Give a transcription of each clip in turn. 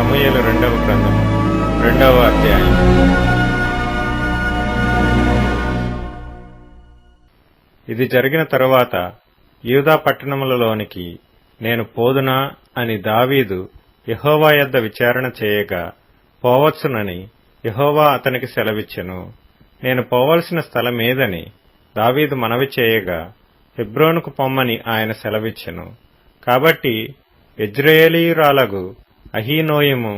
సమూయేలు రెండవ గ్రంథము 2వ అధ్యాయం. ఇది జరిగిన తరువాత యూదా పట్టణములలోనికి నేను పోదునా అని దావీదు యెహోవా యొద్ద విచారణ చేయగా పోవచ్చునని యెహోవా అతనికి సెలవిచ్చెను. నేను పోవలసిన స్థలమేదని దావీదు మనవి చేయగా హెబ్రోనుకు పొమ్మని ఆయన సెలవిచ్చెను. కాబట్టి యెజ్రెయేలీయురాలగు అహీనోయము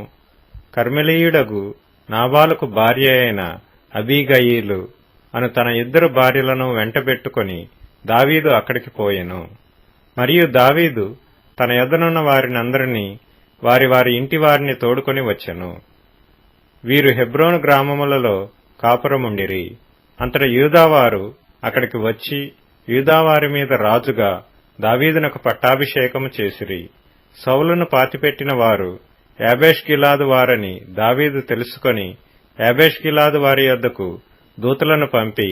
కర్మెలీయుడగు నాబాలుకు భార్య అయిన అబీగయీలు అను తన 2 భార్యలను వెంటబెట్టుకుని దావీదు అక్కడికి పోయెను. మరియు దావీదు తన యొద్దనున్న వారినందరినీ వారి వారి ఇంటి వారిని తోడుకొని వచ్చెను. వీరు హెబ్రోను గ్రామములలో కాపురముండిరి. అంతట యూదావారు అక్కడికి వచ్చి యూదావారి మీద రాజుగా దావీదునకు పట్టాభిషేకము చేసిరి. సౌలును పాతిపెట్టిన వారు యాబేష్గిలాదు వారని దావీదు తెలుసుకొని యాబేష్గిలాదు వారి యొద్దకు దూతలను పంపి,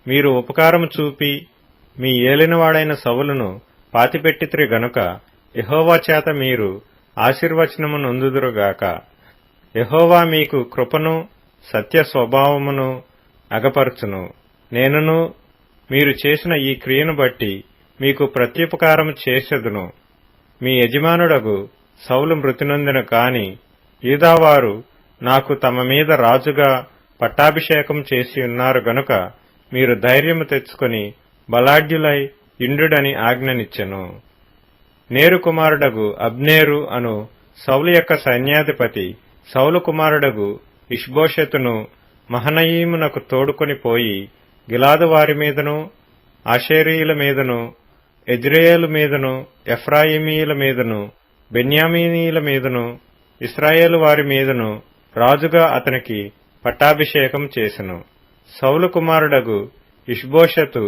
మీరు ఉపకారము చూపి మీ ఏలినవాడైన సౌలును పాతిపెట్టితిరి గనుక యెహోవా చేత మీరు ఆశీర్వచనము నొందుదురుగాక. యెహోవా మీకు కృపను సత్య స్వభావమును అగపరచును. నేనును మీరు చేసిన ఈ క్రియను బట్టి మీకు ప్రత్యుపకారము చేసెదను. మీ యజమానుడగు సౌలు మృతినొందెను కాని యూదావారు నాకు తమ మీద రాజుగా పట్టాభిషేకం చేసి ఉన్నారు గనుక మీరు ధైర్యము తెచ్చుకొని బలాఢ్యులై ఇండుడని ఆజ్ఞనిచ్చెను. నేరు కుమారుడగు అబ్నేరు అను సౌలు యొక్క సైన్యాధిపతి సౌలు కుమారుడగు ఇష్బోషెతును మహనయీమునకు తోడుకొని పోయి గిలాదు వారి మీదను ఆషేరీయుల మీదను యెజ్రెయేలు మీదను ఎఫ్రాయిమీయుల మీదను బెన్యామీనీయుల మీదను ఇశ్రాయేలు వారి మీదను రాజుగా అతనికి పట్టాభిషేకం చేసెను. సౌలు కుమారుడగు ఇష్బోషెతు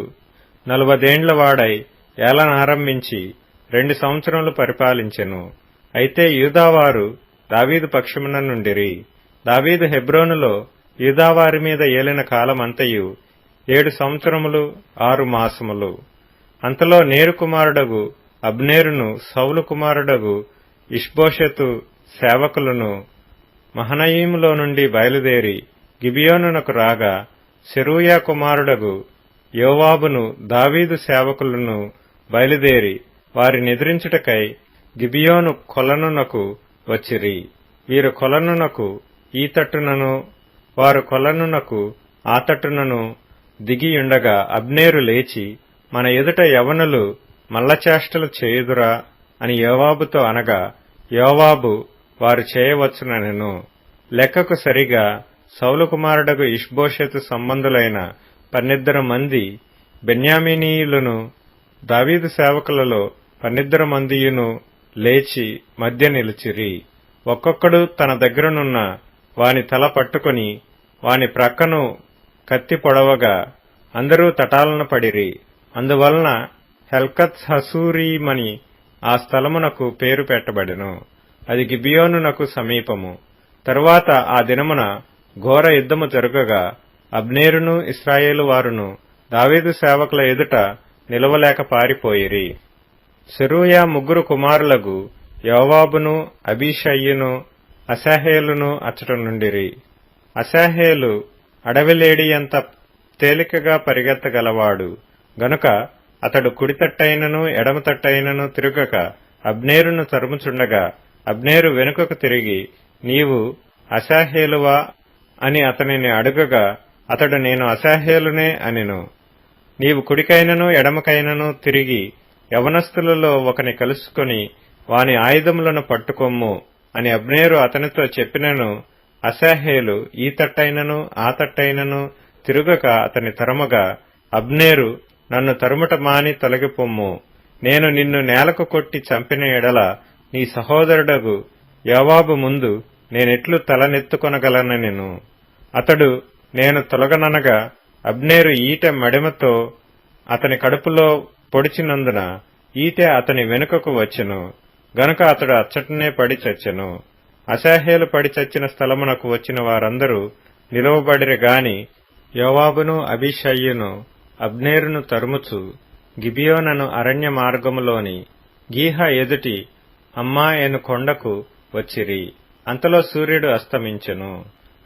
40 ఏండ్ల వాడై ఏలనారంభించి 2 సంవత్సరములు పరిపాలించెను. అయితే యూదావారు దావీదు పక్షమున నుండిరి. దావీదు హెబ్రోనులో యూదావారి మీద ఏలిన కాలమంతయు 7 సంవత్సరములు 6 మాసములు. అంతలో నేరు కుమారుడగు అబ్నేరును సౌలు కుమారుడగు ఇష్బోషెతు సేవకులను మహనయీములో నుండి బయలుదేరి గిబియోనునకు రాగా సెరూయా కుమారుడగు యోవాబును దావీదు సేవకులను బయలుదేరి వారినెదిరించుటకై గిబియోను కొలనునకు వచ్చిరి. వీరు కొలనునకు ఈ తట్టునను వారు కొలనునకు ఆ తట్టునను దిగియుండగా అబ్నేరు లేచి, మన ఎదుట యవనులు మల్లచేష్టలు చేయుదురా అని యోవాబుతో అనగా యోవాబు వారు చేయవచ్చుననెను. లెక్కకు సరిగా సౌలు కుమారుడగు ఇష్బోషెతు సంబంధులైన 12 మంది బెన్యామీనీయులను దావీదు సేవకులలో 12 మందియును లేచి మధ్య నిలిచిరి. ఒక్కొక్కడు తన దగ్గరనున్న వాని తల పట్టుకుని వాని ప్రక్కను కత్తి పొడవగా అందరూ తటాలన పడిరి. అందువలన హెల్కత్ హసూరీమని ఆ స్థలమునకు పేరు పెట్టబడెను. అది గిబియోనునకు సమీపము. తరువాత ఆ దినమున ఘోర యుద్ధము జరుగగా అబ్నేరును ఇశ్రాయేలు వారును దావీదు సేవకుల ఎదుట నిలవలేక పారిపోయిరి. సెరూయా 3 కుమారులగు యోవాబును అబీషయ్యును అశాహేలును అచ్చట నుండిరి. అశాహేలు అడవిలేడియంత తేలికగా పరిగెత్తగలవాడు గనుక అతడు కుడితట్టైనను ఎడమతట్టైనను తిరుగక అబ్నేరును తరుముచుండగా అబ్నేరు వెనుకకు తిరిగి, నీవు అశాహేలువా అని అతనిని అడుగగా అతడు, నేను అశాహేలునే అనెను. నీవు కుడికైనను ఎడమకైనను తిరిగి యవనస్తులలో ఒకని కలుసుకొని వాని ఆయుధములను పట్టుకొమ్ము అని అబ్నేరు అతనితో చెప్పినను. అశాహేలు ఈ తట్టైనను ఆ తట్టైనను తిరుగక అతని తరుమగా, అబ్నేరు, నన్ను తరుముట మాని తొలగిపొమ్ము. నేను నిన్ను నేలకు కొట్టి చంపిన ఎడల నీ సహోదరుడగు యోవాబు ముందు నేనెట్లు తలనెత్తుకొనగలనెను. అతడు నేను తొలగననగా అబ్నేరు ఈటె మడిమతో అతని కడుపులో పొడిచినందున ఈటె అతని వెనుకకు వచ్చెను గనుక అతడు అచ్చటనే పడి చచ్చెను. అశాహేలు పడి చచ్చిన స్థలమునకు వచ్చిన వారందరూ నిలువబడిరి గాని యోవాబును అబీషయ్యును అబ్నేరును తరుముచు గిబియోనను అరణ్య మార్గములోని గీహ ఎదుటి అమ్మా ఎను కొండకు వచ్చిరి. అంతలో సూర్యుడు అస్తమించెను.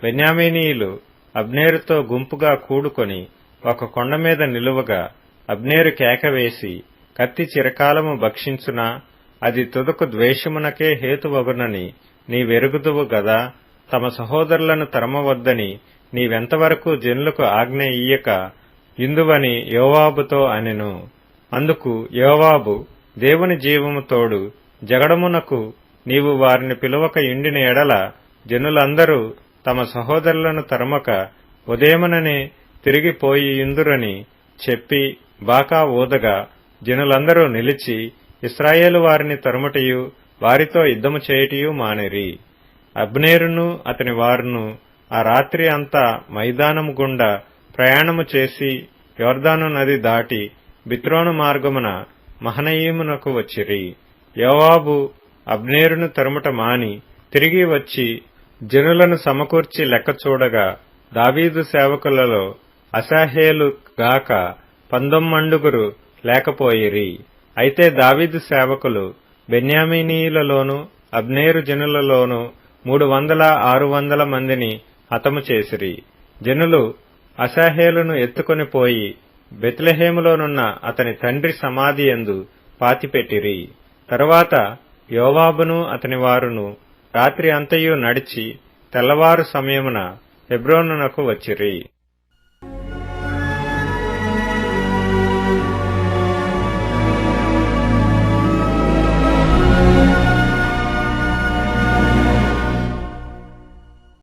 బెన్యామీనీయులు అబ్నేరుతో గుంపుగా కూడుకొని ఒక కొండ మీద నిలువగా అబ్నేరు కేకవేసి, కత్తి చిరకాలము భక్షించునా, అది తుదకు ద్వేషమునకే హేతువగునని నీవెరుగుదువు గదా. తమ సహోదరులను తరమవద్దని నీవెంతవరకు జనులకు ఆజ్ఞ ఇయ్యక ఇందువని యోవాబుతో అనెను. అందుకు యోవాబు, దేవుని జీవము తోడు, జగడమునకు నీవు వారిని పిలువక ఇండిన ఎడల జనులందరూ తమ సహోదరులను తరమక ఉదయముననే తిరిగిపోయి ఇందురని చెప్పి బాకా ఊదగా జనులందరూ నిలిచి ఇశ్రాయేలు వారిని తరుముటయు వారితో యుద్ధము చేయుటయు మానిరి. అబ్నేరును అతని వారును ఆ రాత్రి అంతా మైదానము గుండా ప్రయాణము చేసి యొర్దాను నది దాటి బిత్రోను మార్గమున మహనయీమునకు వచ్చిరి. యోవాబు అబ్నేరును తరుముట మాని తిరిగి వచ్చి జనులను సమకూర్చి లెక్క చూడగా దావీదు సేవకులలో అశాహేలు గాక 19 లేకపోయిరి. అయితే దావీదు సేవకులు బెన్యామీనీయులలోను అబ్నేరు జనులలోను 300-600 మందిని హతము చేసిరి. జనులు అశాహేలును ఎత్తుకొని పోయి బెత్లెహేములోనున్న అతని తండ్రి సమాధి యందు పాతిపెట్టిరి. తరువాత యోవాబును అతని వారును రాత్రి అంతయు నడిచి తెల్లవారు సమయమున హెబ్రోనునకు వచ్చిరి.